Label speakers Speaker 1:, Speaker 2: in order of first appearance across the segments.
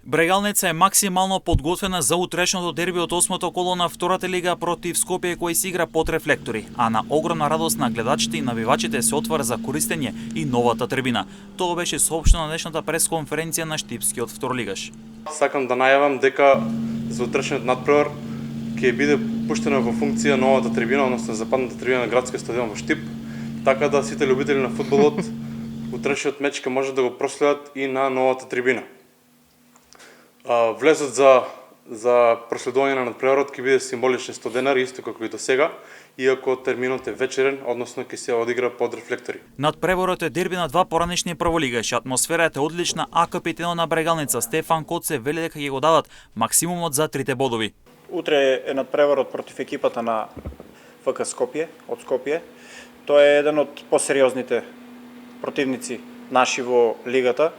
Speaker 1: Брегалница е максимално подготвена за утрешното дерби од 8-то коло на втората лига против Скопје кој се игра под рефлектори, а на огромна радост на гледачите и навивачите се отвара за користење и новата трибина. Тоа беше соопштено на днешната пресконференција на штипскиот второлигаш.
Speaker 2: Сакам да најавам дека за утрешниот надпревар ќе биде пуштена во функција новата трибина, односно западната трибина на градскиот стадион во Штип, така да сите љубители на фудбалот утрешниот меч ќе може да го проследат и на новата трибина. Влезот за проследување на надпреварот ќе биде символични 100 денари, исто како и до сега, иако терминот е вечерен, односно ќе се одигра под рефлектори.
Speaker 1: Надпреварот е дерби на два поранешни прволигаши. Атмосферата е одлична, а капитенот на Брегалница Стефан Коце вели дека ќе го дадат максимумот за 3 бодови.
Speaker 3: Утре е надпреварот против екипата на ФК Скопје, од Скопје. Тоа е еден од посериозните противници наши во лигата.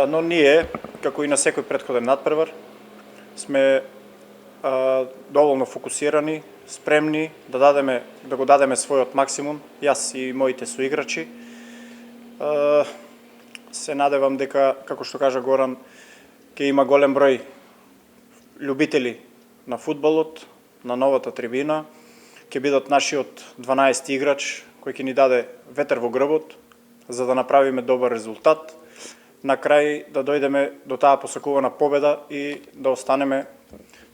Speaker 3: Но ние, како и на секој претходен надпревар, сме доволно фокусирани, спремни да го дадеме својот максимум, јас и моите соиграчи. Се надевам дека, како што кажа Горан, ќе има голем број љубители на фудбалот, на новата трибина, ќе бидат нашиот 12 играч кој ќе ни даде ветер во грбот за да направиме добар резултат. На крај да дојдеме до таа посакувана победа и да останеме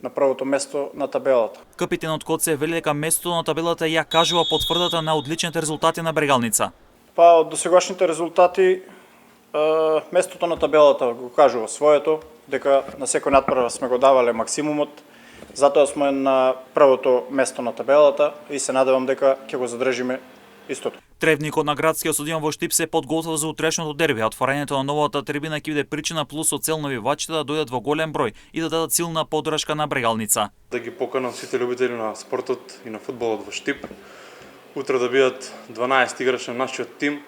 Speaker 3: на првото место на табелата.
Speaker 1: Капитенот Коце вели дека местото на табелата ја кажува потврдата на одличните резултати на Брегалница.
Speaker 3: Па од досегашните резултати местото на табелата го кажува своето, дека на секој надпревар сме го давале максимумот, затоа сме на првото место на табелата и се надевам дека ќе го задржиме истото.
Speaker 1: Тревникот на градскиот стадион во Штип се подготвува за утрешното дерби, а отворањето на новата трибина ќе биде причина плюс од цел навивачите да дојдат во голем број и да дадат силна поддршка на Брегалница.
Speaker 2: Да ги поканам сите љубители на спортот и на фудбалот во Штип, утре да бидат 12 играчи на нашиот тим,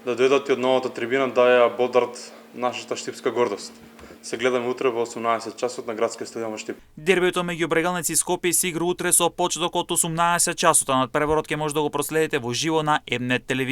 Speaker 2: да дојдат и од новата трибина да ја бодрат нашата штипска гордост. Се гледаме утре во 18 часот на градскиот стадион во Штип.
Speaker 1: Дербиото меѓу Брегалница и Скопје се игра утре со почеток од 18 часот, а надпреварот ќе може да го проследите во живо на М-нет телевизија.